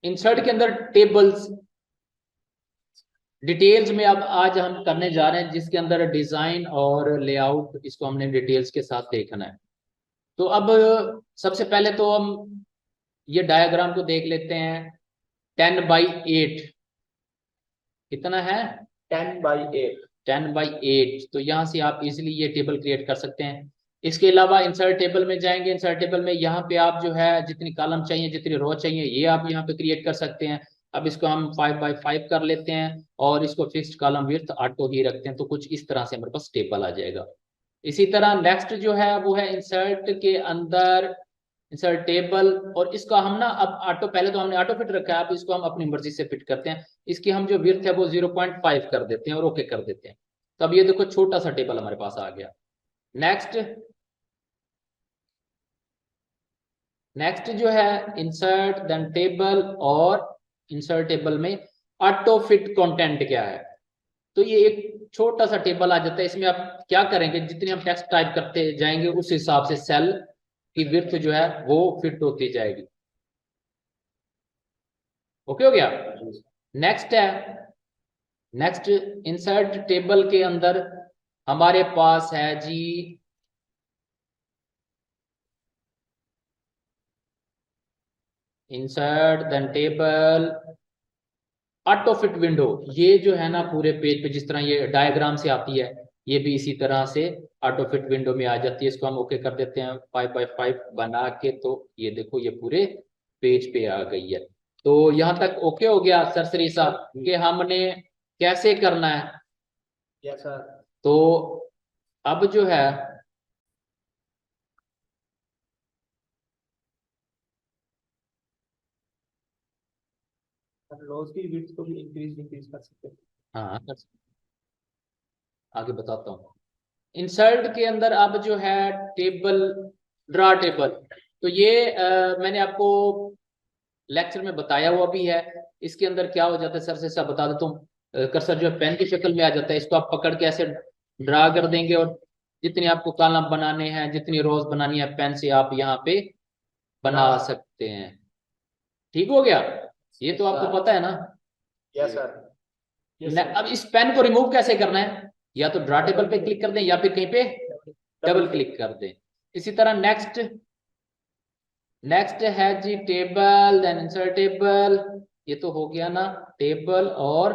Insert के अंदर tables details में अब आज हम करने जा रहे हैं, जिसके अंदर डिजाइन और लेआउट इसको हमने डिटेल्स के साथ देखना है। तो अब सबसे पहले तो हम ये डायग्राम को देख लेते हैं। 10/8 कितना है? 10/8। 10/8। तो यहाँ से आप इजिली ये टेबल क्रिएट कर सकते हैं। इसके अलावा इंसर्ट टेबल में जाएंगे। इंसर्ट टेबल में यहाँ पे आप जो है जितनी कॉलम चाहिए, जितनी रो चाहिए, ये आप यहाँ पे क्रिएट कर सकते हैं। अब इसको हम 5/5 कर लेते हैं और इसको फिक्स्ड कॉलम विड्थ ऑटो ही रखते हैं। तो कुछ इस तरह से हमारे पास टेबल आ जाएगा। इसी तरह नेक्स्ट जो है वो है इंसर्ट के अंदर इंसर्ट टेबल। और इसका हम ना अब ऑटो, पहले तो हमने ऑटो फिट रखा है, अब इसको हम अपनी मर्जी से फिट करते हैं। इसकी हम जो विड्थ है वो 0.5 कर देते हैं और ओके कर देते हैं। तो अब ये देखो छोटा सा टेबल हमारे पास आ गया। नेक्स्ट नेक्स्ट जो है इंसर्ट देन टेबल। और इंसर्ट टेबल में ऑटो फिट कंटेंट क्या है? तो ये एक छोटा सा टेबल आ जाता है। इसमें आप क्या करेंगे, जितनी हम टेक्स्ट टाइप करते जाएंगे उस हिसाब से सेल की विड्थ जो है वो फिट होती जाएगी। ओके हो गया। नेक्स्ट है, नेक्स्ट इंसर्ट टेबल के अंदर हमारे पास है जी insert then table autofit window. ये जो है ना पूरे पेज पे जिस तरह ये डायग्राम से आती है, ये भी इसी तरह से ऑटो फिट विंडो में आ जाती है। इसको हम ओके कर देते हैं 5/5 बना के। तो ये देखो ये पूरे पेज पे आ गई है। तो यहाँ तक ओके हो गया सरसरी सा कि हमने कैसे करना है। Yes sir. तो अब जो है रोज की विड्थ को भी इंक्रीज डिक्रीज कर सकते हैं। हाँ आगे बताता हूँ। इंसर्ट के अंदर अब जो है टेबल, ड्रा टेबल। तो ये मैंने आपको लेक्चर में बताया हुआ भी है। इसके अंदर क्या हो जाता है, सर से सब बता देता हूँ। कर्सर जो है पेन की शक्ल में आ जाता है। इसको आप पकड़ के ऐसे ड्रा कर देंगे और जितनी आपको कॉलम बनाने हैं, जितनी रोज बनानी है, पेन से आप यहाँ पे बना सकते हैं। ठीक हो गया। ये तो आपको पता है ना। Yes sir. अब इस पेन को रिमूव कैसे करना है? या तो ड्रा टेबल पे क्लिक कर दें या फिर कहीं पे डबल क्लिक कर दें। इसी तरह नेक्स्ट नेक्स्ट है जी टेबल देन इंसर्ट टेबल। ये तो हो गया ना टेबल। और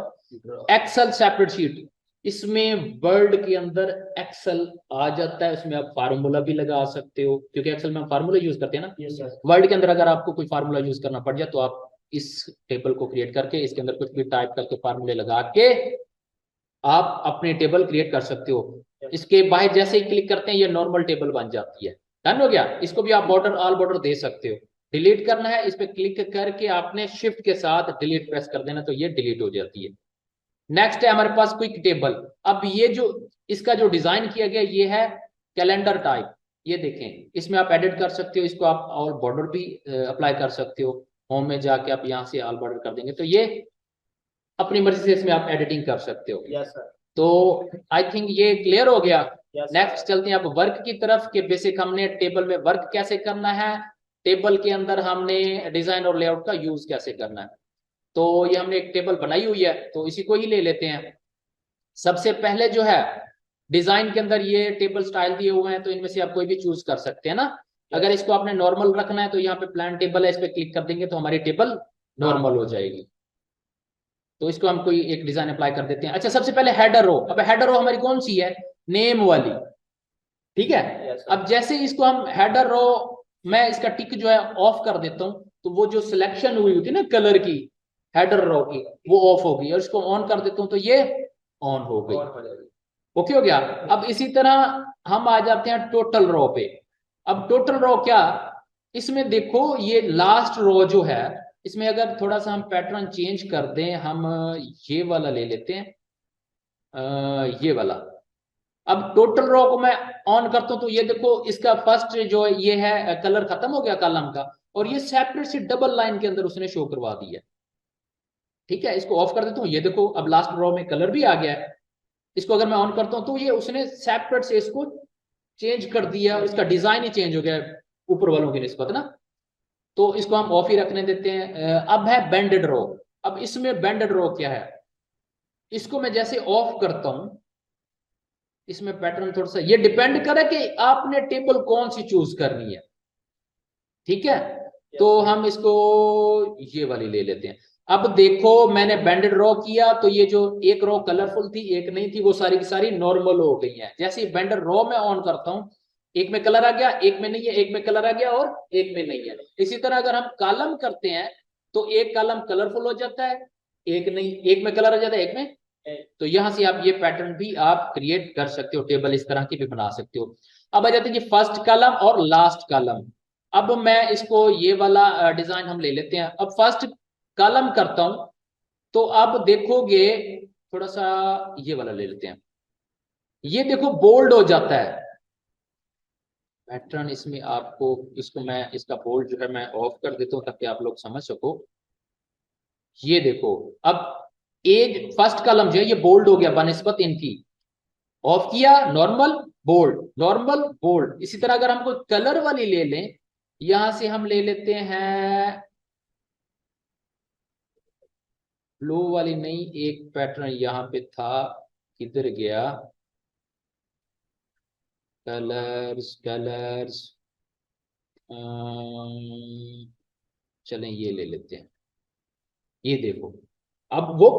एक्सेल सेपरेट शीट, इसमें वर्ड के अंदर एक्सेल आ जाता है। उसमें आप फार्मूला भी लगा सकते हो, क्योंकि एक्सेल में हम फार्मूला यूज करते हैं ना। वर्ड के अंदर अगर आपको कोई फार्मूला यूज करना पड़ जाए तो आप इस टेबल को क्रिएट करके इसके अंदर कुछ भी टाइप करके फार्मूले लगा के आप अपनी टेबल क्रिएट कर सकते हो। इसके बाहर जैसे ही क्लिक करते हैं ये नॉर्मल टेबल बन जाती है। डन हो गया। इसको भी आप बॉर्डर, ऑल बॉर्डर दे सकते हो। डिलीट करना है, इस पे क्लिक करके आपने शिफ्ट के साथ डिलीट प्रेस कर देना, तो ये डिलीट हो जाती है। नेक्स्ट है हमारे पास क्विक टेबल। अब ये जो इसका जो डिजाइन किया गया ये है कैलेंडर टाइप। ये देखें, इसमें आप एडिट कर सकते हो। इसको आप ऑल बॉर्डर भी अप्लाई कर सकते हो। होम में जाके आप यहाँ से ऑल बॉर्डर कर देंगे तो ये अपनी मर्जी से इसमें आप एडिटिंग कर सकते हो। Yes sir. तो आई थिंक ये क्लियर हो गया। Yes, नेक्स्ट चलते हैं अब वर्क की तरफ के बेसिक हमने टेबल में वर्क कैसे करना है, टेबल के अंदर हमने डिजाइन और लेआउट का यूज कैसे करना है। तो ये हमने एक टेबल बनाई हुई है, तो इसी को ही ले लेते हैं। सबसे पहले जो है डिजाइन के अंदर ये टेबल स्टाइल दिए हुए हैं, तो इनमें से आप कोई भी चूज कर सकते हैं ना। अगर इसको आपने नॉर्मल रखना है तो यहाँ पे प्लान टेबल है, इस पे क्लिक कर देंगे तो हमारी टेबल नॉर्मल हो जाएगी। तो इसको हम कोई एक डिजाइन अप्लाई कर देते हैं। अच्छा सबसे पहले हेडर रो। अब हेडर रो हमारी कौन सी है? नेम वाली। ठीक है। अब जैसे इसको हम हेडर रो, मैं इसका टिक जो है ऑफ कर देता हूं, तो वो जो सिलेक्शन हुई होती है ना कलर की हेडर रो की, वो ऑफ होगी। और इसको ऑन कर देता हूं तो ये ऑन हो गई। ओके हो गया। अब इसी तरह हम आ जाते हैं टोटल रो पे। अब टोटल रो क्या, इसमें देखो ये लास्ट रो जो है, इसमें अगर थोड़ा सा हम पैटर्न चेंज कर दें, हम ये वाला ले लेते हैं, ये वाला। अब टोटल रो को मैं ऑन करता हूं तो ये देखो इसका फर्स्ट जो ये है कलर खत्म हो गया कॉलम का, और ये सेपरेट से डबल लाइन के अंदर उसने शो करवा दी है। ठीक है, इसको ऑफ कर देता हूं। ये देखो अब लास्ट रो में कलर भी आ गया है। इसको अगर मैं ऑन करता हूं तो ये उसने सेपरेट से इसको चेंज कर दिया, इसका डिजाइन ही चेंज हो गया ऊपर वालों की निस्बत ना। तो इसको हम ऑफ ही रखने देते हैं। अब है बेंडेड रो। अब इसमें बेंडेड रो क्या है, इसको मैं जैसे ऑफ करता हूं, इसमें पैटर्न थोड़ा सा ये डिपेंड करे कि आपने टेबल कौन सी चूज करनी है, ठीक है। तो हम इसको ये वाली ले लेते हैं। अब देखो मैंने बैंडेड रो किया तो ये जो एक रो कलरफुल थी एक नहीं थी, वो सारी की सारी नॉर्मल हो गई हैं। जैसे ही बैंडेड रो में ऑन करता हूं, एक में कलर आ गया, एक में नहीं है, एक में कलर आ गया और एक में नहीं है। इसी तरह अगर हम कॉलम करते हैं तो एक कॉलम कलरफुल हो जाता है, एक नहीं, एक में कलर आ जाता है, एक में। तो यहां से आप ये पैटर्न भी आप क्रिएट कर सकते हो, टेबल इस तरह की भी बना सकते हो। अब आ जाते हैं जी फर्स्ट कॉलम और लास्ट कॉलम। अब मैं इसको ये वाला डिजाइन हम ले लेते हैं। अब फर्स्ट कॉलम करता हूं तो अब देखोगे थोड़ा सा ये वाला ले लेते हैं, ये देखो बोल्ड हो जाता है पैटर्न इसमें। आपको इसको मैं इसका बोल्ड जो है मैं ऑफ कर देता हूं ताकि आप लोग समझ सको। ये देखो अब एज फर्स्ट कॉलम जो है ये बोल्ड हो गया बनिस्बत इनकी। ऑफ किया, नॉर्मल बोल्ड, नॉर्मल बोल्ड। इसी तरह अगर हम कोई कलर वाली ले लें, यहां से हम ले लेते हैं ब्लू वाली, नहीं एक पैटर्न यहां पे था, किधर गया, कलर्स कलर्स, चलें ये ले लेते हैं। ये देखो अब वो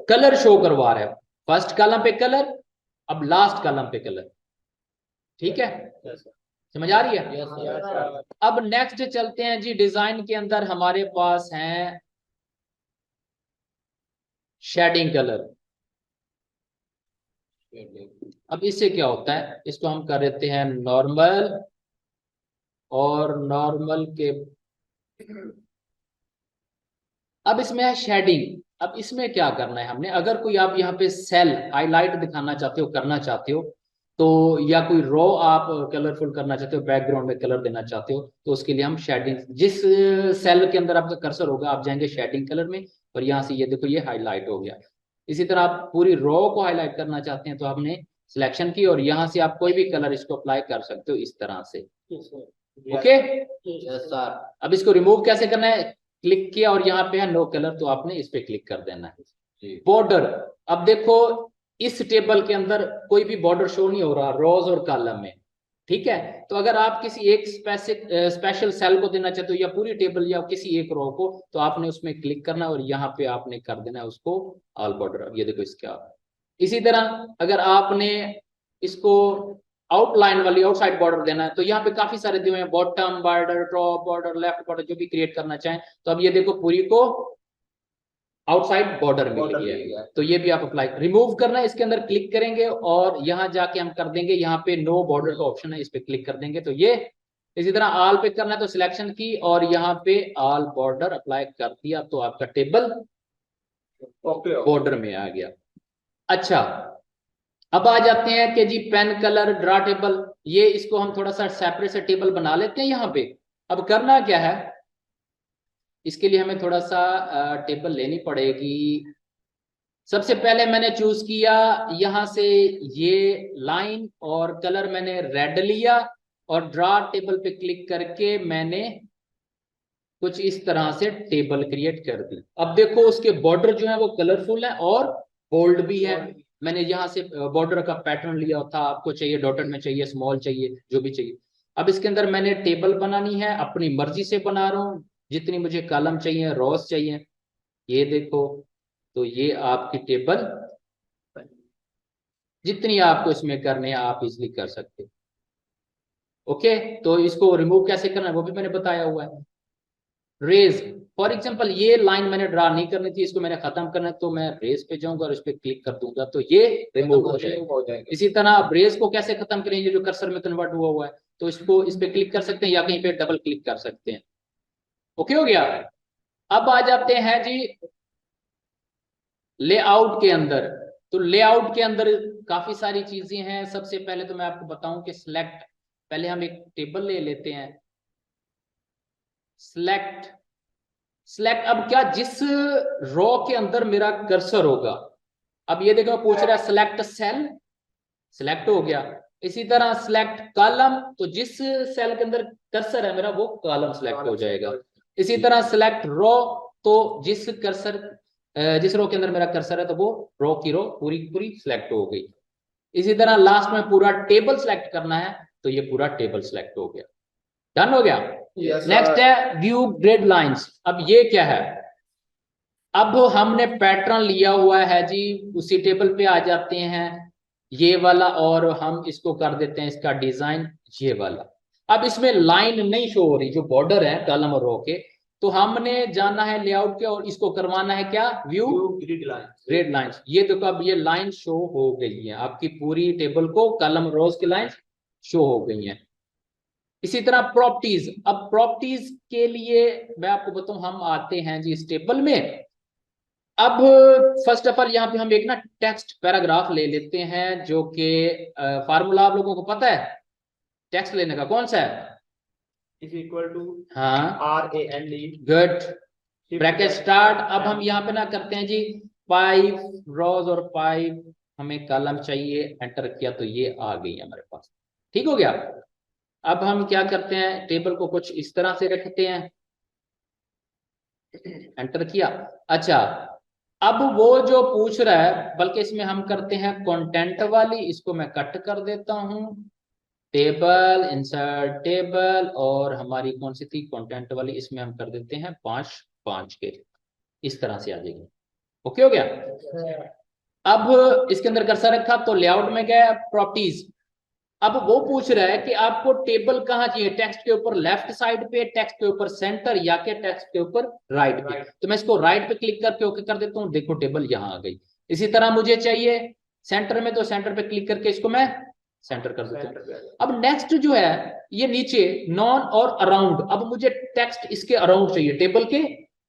कलर शो करवा रहा है, फर्स्ट कॉलम पे कलर, अब लास्ट कॉलम पे कलर, ठीक है। समझ आ रही है। अब नेक्स्ट चलते हैं जी, डिजाइन के अंदर हमारे पास है शेडिंग कलर। अब इससे क्या होता है, इसको हम कर देते हैं नॉर्मल, और नॉर्मल के अब इसमें है शेडिंग। अब इसमें क्या करना है हमने, अगर कोई आप यहाँ पे सेल हाईलाइट दिखाना चाहते हो, करना चाहते हो, तो या कोई रो आप कलरफुल करना चाहते हो, बैकग्राउंड में कलर देना चाहते हो, तो उसके लिए हम शेडिंग, जिस सेल के अंदर आपका कर्सर होगा आप जाएंगे शेडिंग कलर में, और यहाँ से ये देखो ये हाईलाइट हो गया। इसी तरह आप पूरी रो को हाईलाइट करना चाहते हैं तो आपने सिलेक्शन की और यहाँ से आप कोई भी कलर इसको अप्लाई कर सकते हो इस तरह से। Okay sir. अब इसको रिमूव कैसे करना है, क्लिक किया और यहाँ पे है नो कलर, तो आपने इस पे क्लिक कर देना है। बॉर्डर, अब देखो इस टेबल के अंदर कोई भी बॉर्डर शो नहीं हो रहा रोज और कॉलम में, ठीक है। तो अगर आप किसी एक स्पेशल सेल को देना चाहते हो या पूरी टेबल या किसी एक रो को, तो आपने उसमें क्लिक करना और यहाँ पे आपने कर देना है उसको ऑल बॉर्डर। अब ये देखो इसका। इसी तरह अगर आपने इसको आउटलाइन वाली आउटसाइड बॉर्डर देना है, तो यहाँ पे काफी सारे दिए हुए हैं, bottom border, top border, left border, जो भी क्रिएट करना चाहें। तो अब ये देखो पूरी को आउटसाइड बॉर्डर मिल गई है, तो ये भी आप अप्लाई। रिमूव करना है, इसके अंदर क्लिक करेंगे और यहाँ जाके हम कर देंगे, यहाँ पे नो बॉर्डर का ऑप्शन है, इस पे क्लिक कर देंगे तो ये। इसी तरह ऑल पे करना है तो सिलेक्शन की और यहाँ पे ऑल बॉर्डर अप्लाई कर दिया, तो आपका टेबल बॉर्डर में आ गया। अच्छा, अब आ जाते हैं कि जी पेन कलर ड्रा टेबल, ये इसको हम थोड़ा सा सेपरेट से टेबल बना लेते हैं यहाँ पे। अब करना क्या है, इसके लिए हमें थोड़ा सा टेबल लेनी पड़ेगी। सबसे पहले मैंने चूज किया यहां से ये लाइन और कलर मैंने रेड लिया, और ड्रा टेबल पे क्लिक करके मैंने कुछ इस तरह से टेबल क्रिएट कर दी। अब देखो उसके बॉर्डर जो है वो कलरफुल है और बोल्ड भी है। मैंने यहाँ से बॉर्डर का पैटर्न लिया था, आपको चाहिए डॉटेड में चाहिए, स्मॉल चाहिए, जो भी चाहिए। अब इसके अंदर मैंने टेबल बनानी है, अपनी मर्जी से बना रहा हूँ, जितनी मुझे कॉलम चाहिए, रोज चाहिए, ये देखो। तो ये आपकी टेबल, जितनी आपको इसमें करने हैं आप इजिली कर सकते हो। ओके, तो इसको रिमूव कैसे करना है वो भी मैंने बताया हुआ है। रेज, फॉर एग्जांपल ये लाइन मैंने ड्रा नहीं करनी थी, इसको मैंने खत्म करना है, तो मैं रेज पे जाऊंगा और इस पे क्लिक कर दूंगा तो ये रिमूव हो जाएगा। इसी तरह आप रेज को कैसे खत्म करेंगे, जो कर्सर में कन्वर्ट हुआ है, तो इसको इस पे क्लिक कर सकते हैं या कहीं पे डबल क्लिक कर सकते हैं। ओके हो गया। अब आ जाते हैं जी लेआउट के अंदर। तो लेआउट के अंदर काफी सारी चीजें हैं। सबसे पहले तो मैं आपको बताऊं कि सिलेक्ट, पहले हम एक टेबल ले लेते हैं, सिलेक्ट, सिलेक्ट। अब क्या, जिस रो के अंदर मेरा कर्सर होगा, अब ये देखो पूछ रहा है सिलेक्ट सेल, सिलेक्ट हो गया। इसी तरह सिलेक्ट कॉलम, तो जिस सेल के अंदर कर्सर है मेरा वो कॉलम सिलेक्ट हो जाएगा। इसी तरह सिलेक्ट रो, तो जिस रो के अंदर मेरा कर्सर है तो वो रो की रो पूरी पूरी सिलेक्ट हो गई। इसी तरह लास्ट में पूरा टेबल सिलेक्ट करना है तो ये पूरा टेबल सिलेक्ट हो गया, डन हो गया। नेक्स्ट है व्यू ग्रिड लाइंस। अब ये क्या है, अब हमने पैटर्न लिया हुआ है जी, उसी टेबल पे आ जाते हैं ये वाला, और हम इसको कर देते हैं इसका डिजाइन ये वाला। अब इसमें लाइन नहीं शो हो रही, जो बॉर्डर है कॉलम और रो के, तो हमने जाना है लेआउट के और इसको करवाना है क्या, view grid line. Grid lines. ये देखो अब ये लाइन शो हो गई है, आपकी पूरी टेबल को कॉलम रोज की लाइन शो हो गई है। इसी तरह प्रॉपर्टीज, अब प्रॉपर्टीज के लिए मैं आपको बताऊं, हम आते हैं जी इस टेबल में। अब फर्स्ट ऑफ ऑल यहाँ पे हम एक ना टेक्स्ट पैराग्राफ ले लेते हैं, जो कि फार्मूला आप लोगों को पता है टेक्स्ट लेने का, कौन सा है, इज इक्वल टू हाँ RAND गुड, ब्रैकेट स्टार्ट। अब हम यहाँ पे ना करते हैं जी 5 रोज और 5 हमें कॉलम चाहिए, एंटर किया तो ये आ गई हमारे पास, ठीक हो गया। अब हम क्या करते हैं, टेबल को कुछ इस तरह से रखते हैं, एंटर किया। अच्छा, अब वो जो पूछ रहा है, बल्कि इसमें हम करते हैं कंटेंट वाली, इसको मैं कट कर देता हूं, टेबल इंसर्ट टेबल, और हमारी कौन सी थी कंटेंट वाली, इसमें हम कर देते हैं 5 के, इस तरह से आ जाएगी। ओके हो गया। अब इसके अंदर कर्सर रखा तो लेआउट में गया, प्रॉपर्टीज। अब वो पूछ रहा है कि आपको टेबल कहाँ चाहिए, टेक्स्ट के ऊपर लेफ्ट साइड पे, टेक्स्ट के ऊपर सेंटर, या के टेक्स्ट के ऊपर राइट पे। तो मैं इसको राइट पे क्लिक करके ओके कर देता हूँ, देखो टेबल यहाँ आ गई। इसी तरह मुझे चाहिए सेंटर में, तो सेंटर पे क्लिक करके इसको मैं सेंटर कर देता हूँ। अब नेक्स्ट जो है ये नीचे नॉन और अराउंड, अब मुझे टेक्स्ट इसके अराउंड चाहिए, टेबल के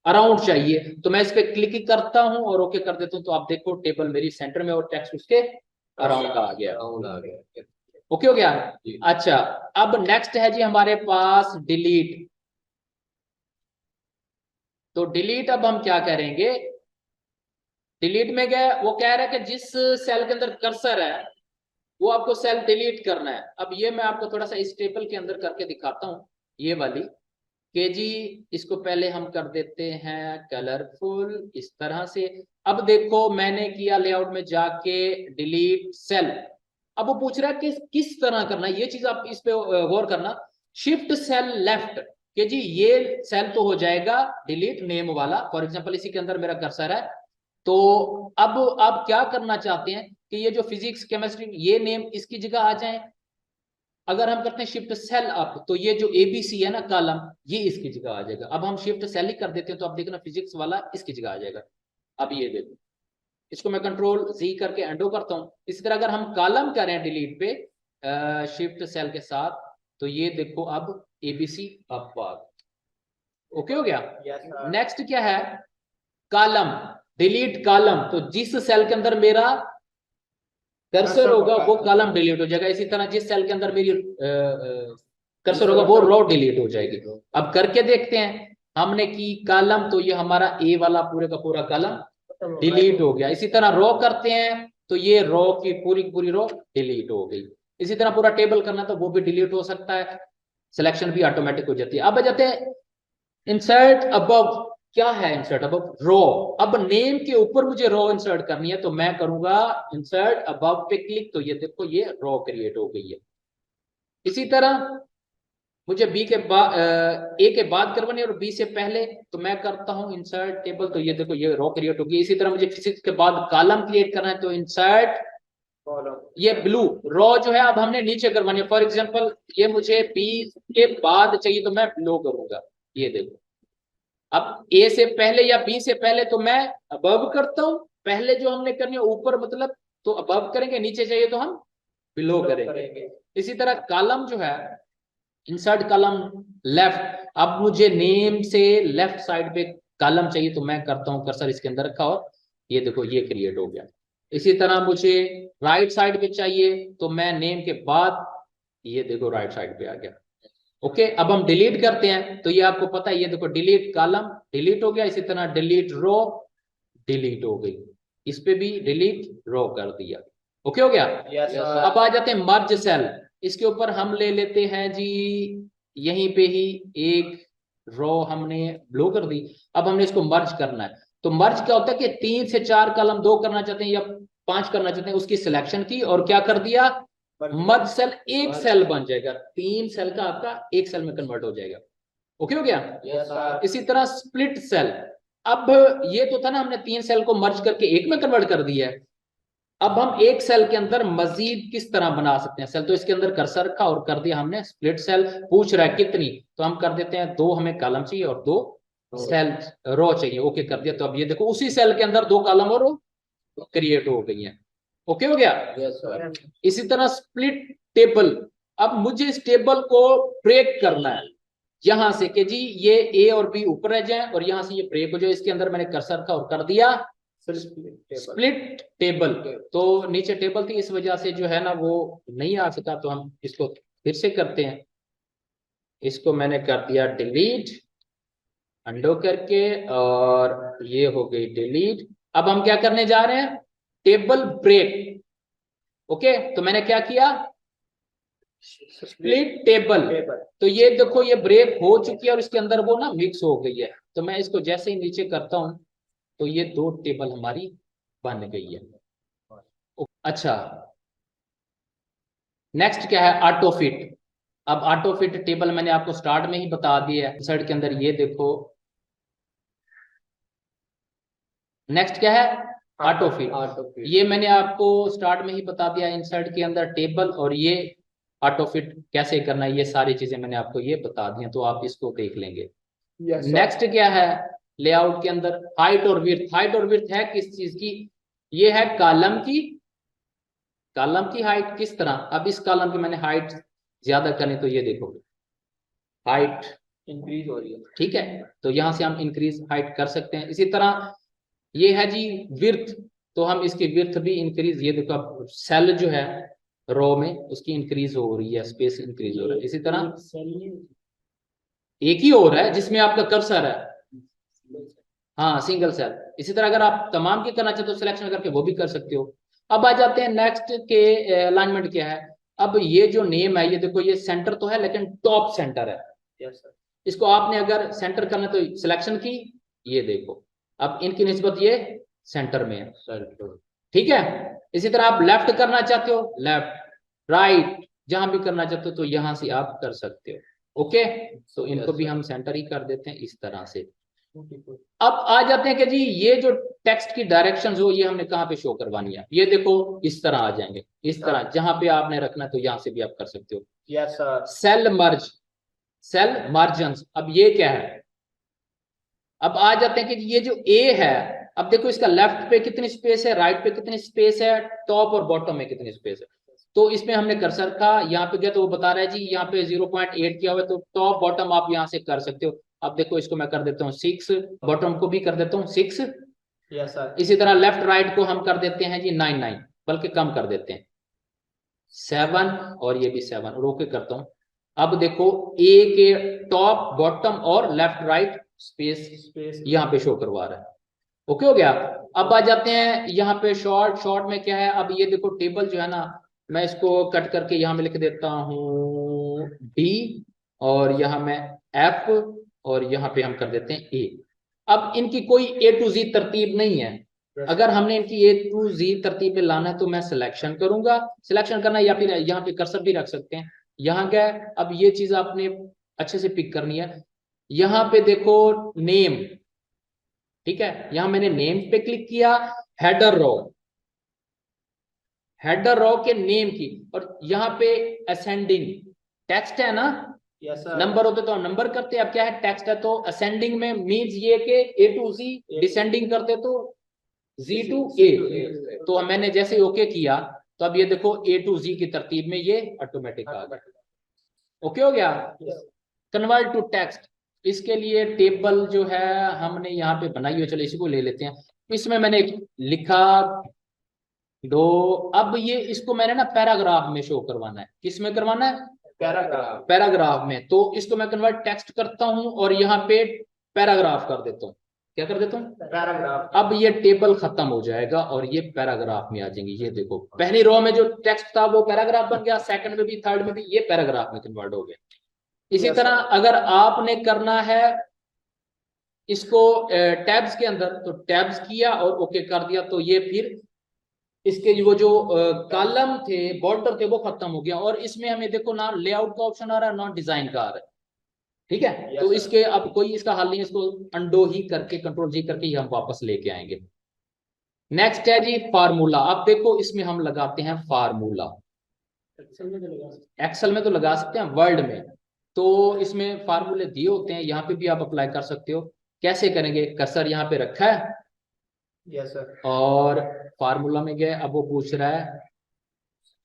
अराउंड चाहिए, तो मैं इस पे क्लिक करता हूँ और ओके कर देता हूँ, तो आप देखो टेबल मेरी सेंटर में और टेक्स्ट उसके अराउंड आ गया। ओके हो गया। अच्छा, अब नेक्स्ट है जी हमारे पास डिलीट। तो डिलीट अब हम क्या करेंगे, डिलीट में गए, वो कह रहा है कि जिस सेल के अंदर कर्सर है वो आपको सेल डिलीट करना है। अब ये मैं आपको थोड़ा सा इस टेबल के अंदर करके दिखाता हूँ, ये वाली के जी, इसको पहले हम कर देते हैं कलरफुल इस तरह से। अब देखो मैंने किया लेआउट में जाके डिलीट सेल, अब वो पूछ रहा है कि किस तरह करना है, ये चीज आप इस पे गौर करना। शिफ्ट सेल लेफ्ट, कि जी ये सेल तो हो जाएगा डिलीट नेम वाला, फॉर एग्जांपल इसी के अंदर मेरा कर्सर है, तो अब आप क्या करना चाहते हैं कि ये जो फिजिक्स केमिस्ट्री ये नेम इसकी जगह आ जाए। अगर हम करते हैं शिफ्ट सेल अप, तो ये जो एबीसी है ना कॉलम, ये इसकी जगह आ जाएगा। अब हम शिफ्ट सेल ही कर देते हैं तो आप देखना फिजिक्स वाला इसकी जगह आ जाएगा। अब ये देखो, इसको मैं कंट्रोल जी करके एंडो करता हूं। इसी तरह अगर हम कॉलम करें डिलीट पे शिफ्ट सेल के साथ, तो ये देखो अब एबीसी अप आ गया। ओके हो गया। नेक्स्ट क्या है, कॉलम, डिलीट कॉलम, तो जिस सेल के अंदर मेरा कर्सर होगा वो कॉलम डिलीट हो जाएगा। इसी तरह जिस सेल के अंदर मेरी कर्सर होगा वो रो डिलीट हो जाएगी। अब करके देखते हैं, हमने की कॉलम, तो ये हमारा ए वाला पूरे का पूरा कॉलम डिलीट हो गया। इसी तरह रो करते हैं तो ये रो की पूरी रो डिलीट हो गई। इसी तरह पूरा टेबल करना तो वो भी डिलीट हो सकता है, सिलेक्शन भी ऑटोमेटिक हो जाती है। अब आ जाते हैं इंसर्ट अबव। क्या है इंसर्ट अबव, रो। अब नेम के ऊपर मुझे रो इंसर्ट करनी है, तो मैं करूंगा इंसर्ट अबव पे क्लिक, तो ये देखो ये रो क्रिएट हो गई है। इसी तरह मुझे बी के बाद ए के बाद करवानी है और बी से पहले, तो मैं करता हूं इंसर्ट टेबल, तो ये देखो ये रो क्रिएट होगी। इसी तरह मुझे फिजिक्स के बाद कॉलम क्रिएट करना है, तो इंसर्ट कॉलम, ये ब्लू रो जो है अब हमने नीचे करवानी है। फॉर एग्जांपल ये मुझे बी के बाद चाहिए तो मैं ब्लू करूंगा, ये देखो। अब ए से पहले या बी से पहले तो मैं अबव करता हूं, पहले जो हमने करनी है ऊपर मतलब तो अबव करेंगे, नीचे चाहिए तो हम बिलो करेंगे। इसी तरह कॉलम जो है इंसर्ट कॉलम लेफ्ट, अब मुझे नेम से लेफ्ट साइड पे कॉलम चाहिए तो मैं करता हूं कर्सर इसके अंदर रखा और ये देखो ये क्रिएट हो गया। इसी तरह मुझे राइट साइड पे चाहिए तो मैं नेम के बाद ये देखो राइट साइड पे आ गया। ओके, अब हम डिलीट करते हैं, तो ये आपको पता है, ये देखो डिलीट कॉलम डिलीट हो गया। इसी तरह डिलीट रो डिलीट हो गई, इस पे भी डिलीट रो कर दिया। ओके हो गया। अब आ जाते हैं मर्ज सेल, इसके ऊपर हम ले लेते हैं जी यहीं पे ही एक रो हमने ब्लू कर दी। अब हमने इसको मर्ज करना है। तो मर्ज क्या होता है कि 3 से 4 कॉलम 2 करना चाहते हैं या 5 करना चाहते हैं, उसकी सिलेक्शन की और क्या कर दिया, मर्ज सेल एक सेल बन जाएगा, 3 सेल का आपका एक सेल में कन्वर्ट हो जाएगा। ओके हो गया। Yes sir. इसी तरह स्प्लिट सेल, अब ये तो था ना हमने 3 सेल को मर्ज करके एक में कन्वर्ट कर दिया है। अब हम एक सेल के अंदर मजीद किस तरह बना सकते हैं सेल, तो इसके अंदर कर्सर रखा और कर दिया हमने स्प्लिट सेल। पूछ रहा है कितनी, तो हम कर देते हैं 2 हमें कॉलम चाहिए और 2 सेल रो चाहिए। ओके कर दिया। तो अब ये देखो उसी सेल के अंदर 2 कॉलम और रो क्रिएट हो गई है। ओके हो गया। Yes sir. इसी तरह स्प्लिट टेबल, अब मुझे इस टेबल को ब्रेक करना है यहां से कि जी ये ए और बी ऊपर रह जाए और यहां से ये ब्रेक हो जाए। इसके अंदर मैंने कर्सर रखा और कर दिया स्प्लिट टेबल। तो नीचे टेबल थी इस वजह से जो है ना वो नहीं आ सका, तो हम इसको फिर से करते हैं। इसको मैंने कर दिया डिलीट, अंडो करके, और ये हो गई डिलीट। अब हम क्या करने जा रहे हैं, टेबल ब्रेक। ओके, तो मैंने क्या किया, स्प्लिट टेबल। तो ये देखो ये ब्रेक हो चुकी है और इसके अंदर वो ना मिक्स हो गई है। तो मैं इसको जैसे ही नीचे करता हूं तो ये 2 टेबल हमारी बन गई है। अच्छा, नेक्स्ट क्या है, ऑटो फिट। अब ऑटो फिट टेबल मैंने आपको स्टार्ट में ही बता दिया है। साइड के अंदर ये देखो, नेक्स्ट क्या है, ऑटो फिट। ये मैंने आपको स्टार्ट में ही बता दिया, इंसर्ट के अंदर टेबल और ये ऑटो फिट कैसे करना है, ये सारी चीजें मैंने आपको ये बता दी हैं, तो आप इसको देख लेंगे। नेक्स्ट क्या है, लेआउट के अंदर हाइट और विड्थ। हाइट और विड्थ है किस चीज की, ये है कॉलम की, कॉलम की हाइट किस तरह। अब इस कॉलम की मैंने हाइट ज्यादा करनी, तो ये देखो हाइट इंक्रीज हो रही है। ठीक है, तो यहां से हम इंक्रीज हाइट कर सकते हैं। इसी तरह ये है जी विड्थ, तो हम इसकी विड्थ भी इंक्रीज, ये देखो अब सेल जो है रो में उसकी इंक्रीज हो रही है, स्पेस इंक्रीज हो रहा है। इसी तरह एक ही हो रहा है जिसमें आपका कर्सर है, हाँ सिंगल सेल। इसी तरह अगर आप तमाम की करना चाहते हो सिलेक्शन करके वो भी कर सकते हो। अब आ जाते हैं नेक्स्ट के अलाइनमेंट क्या है। अब ये जो नेम है, ये देखो ये सेंटर तो है लेकिन टॉप सेंटर है। Yes sir. इसको आपने अगर सेंटर करना तो सिलेक्शन की, ये देखो अब इनकी निस्बत ये सेंटर में है, ठीक है। इसी तरह आप लेफ्ट करना चाहते हो, लेफ्ट राइट जहां भी करना चाहते हो तो यहां से आप कर सकते हो। ओके, तो इनको भी हम सेंटर ही कर देते हैं इस तरह से। अब आ जाते हैं कि जी ये जो टेक्स्ट की डायरेक्शंस हो ये हमने कहाँ पे शो करवानी है। ये देखो इस तरह आ जाएंगे, इस तरह जहां पे आपने रखना है तो यहां से भी आप कर सकते हो। Yes sir. Cell merge, cell margins. अब ये क्या है, अब आ जाते हैं कि ये जो ए है, अब देखो इसका लेफ्ट पे कितनी स्पेस है, राइट पे कितनी स्पेस है, टॉप और बॉटम में कितनी स्पेस है। तो इसमें हमने कर्सर का यहाँ पे गया तो वो बता रहा है जी यहाँ पे 0.8 किया हुआ है, तो टॉप बॉटम आप यहाँ से कर सकते हो। अब देखो इसको मैं कर देता हूँ 6, बॉटम को भी कर देता हूँ 6। Yes sir. इसी तरह लेफ्ट राइट को हम कर देते हैं जी 9, बल्कि कम कर देते हैं 7, और ये भी 7, रोके करता हूँ। अब देखो ए के टॉप बॉटम और लेफ्ट राइट स्पेस यहाँ पे शो करवा रहा है। ओके हो गया। अब आ जाते हैं यहाँ पे शॉर्ट। शॉर्ट में क्या है, अब ये देखो टेबल जो है ना, मैं इसको कट करके यहाँ में लिख देता हूँ डी, और यहाँ में एफ, और यहाँ पे हम कर देते हैं ए। अब इनकी कोई ए टू जी तरतीब नहीं है। अगर हमने इनकी ए टू जी तरतीब पे लाना है तो मैं सिलेक्शन करूंगा, सिलेक्शन करना, या फिर यहाँ पे कर्सर भी रख सकते हैं। यहाँ क्या है, अब ये चीज आपने अच्छे से पिक करनी है। यहाँ पे देखो नेम, ठीक है, यहां मैंने नेम पे क्लिक किया, हेडर रो, हेडर रो के नेम की, और यहाँ पे असेंडिंग टेक्स्ट है ना, यस सर। नंबर होते तो हम नंबर करते, अब क्या है टेक्स्ट है तो असेंडिंग में मीन्स ये कि ए टू जी, डिसेंडिंग करते तो जी टू ए। तो मैंने जैसे ओके किया तो अब ये देखो ए टू जी की तरतीब में ये ऑटोमेटिक आ गया। ओके हो गया। कन्वर्ट टू टेक्स्ट, इसके लिए टेबल जो है हमने यहाँ पे बनाई है, चलो इसी को ले लेते हैं। इसमें मैंने लिखा दो, अब ये इसको मैंने ना पैराग्राफ में शो करवाना है। किस में करवाना है, पैराग्राफ। पैराग्राफ में। तो इसको मैं कन्वर्ट टेक्स्ट करता हूं और यहाँ पे पैराग्राफ कर देता हूँ। क्या कर देता हूँ, पैराग्राफ। अब ये टेबल खत्म हो जाएगा और ये पैराग्राफ में आ जाएंगे। ये देखो पहली रो में जो टेक्स्ट था वो पैराग्राफ बन गया, सेकंड में भी, थर्ड में भी, ये पैराग्राफ में कन्वर्ट हो गया। इसी Yes, तरह अगर आपने करना है इसको टैब्स के अंदर, तो टैब्स किया और ओके कर दिया, तो ये फिर इसके वो जो कॉलम थे, बॉर्डर थे, वो खत्म हो गया। और इसमें हमें देखो ना लेआउट का ऑप्शन आ रहा है, ना डिजाइन का आ रहा है। ठीक है, Yes, तो sir. इसके अब कोई इसका हल नहीं है, इसको अंडो ही करके कंट्रोल जी करके ही हम वापस लेके आएंगे। नेक्स्ट है जी फार्मूला। अब देखो इसमें हम लगाते हैं फार्मूला। एक्सेल में चलेगा। एक्सेल में तो लगा सकते हैं, वर्ड में तो इसमें फार्मूले दिए होते हैं, यहाँ पे भी आप अप्लाई कर सकते हो। कैसे करेंगे, कर्सर यहाँ पे रखा है यस सर। और फार्मूला में गए, अब वो पूछ रहा है,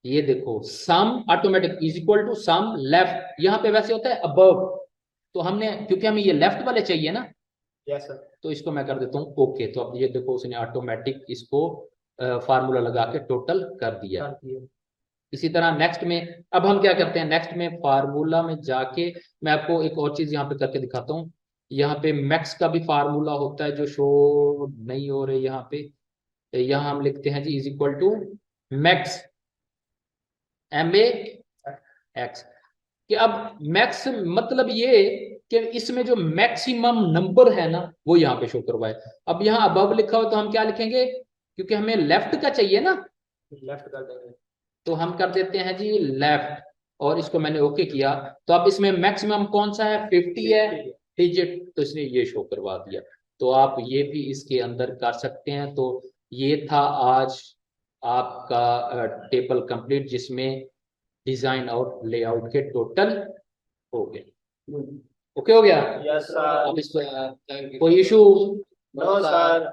ये देखो sum automatic is equal to sum left, यहाँ पे वैसे होता है अबव, तो हमने क्योंकि हमें ये लेफ्ट वाले चाहिए ना, यस सर। तो इसको मैं कर देता हूँ ओके। तो अब ये देखो उसने ऑटोमेटिक इसको फार्मूला लगा के टोटल कर दिया। इसी तरह नेक्स्ट में अब हम क्या करते हैं, नेक्स्ट में फार्मूला में जाके मैं आपको एक और चीज यहाँ पे करके दिखाता हूँ। यहाँ पे मैक्स का भी फार्मूला होता है जो शो नहीं हो रहे यहाँ पे। यहाँ हम लिखते हैं जी is equal to max MAX, कि अब मैक्स मतलब ये कि इसमें जो मैक्सिमम नंबर है ना वो यहाँ पे शो करवाए। अब यहाँ अबव लिखा हो तो हम क्या लिखेंगे, क्योंकि हमें लेफ्ट का चाहिए ना, लेफ्ट कर देंगे, तो हम कर देते हैं जी लेफ्ट, और इसको मैंने ओके किया। तो अब इसमें मैक्सिमम कौन सा है, 50 है डिजिट, तो इसने ये शो करवा दिया। तो आप ये भी इसके अंदर कर सकते हैं। तो ये था आज आपका टेबल कंप्लीट, जिसमें डिजाइन और लेआउट के टोटल हो गए। ओके हो गया। Yes sir. अब इस पर कोई इशू? No sir.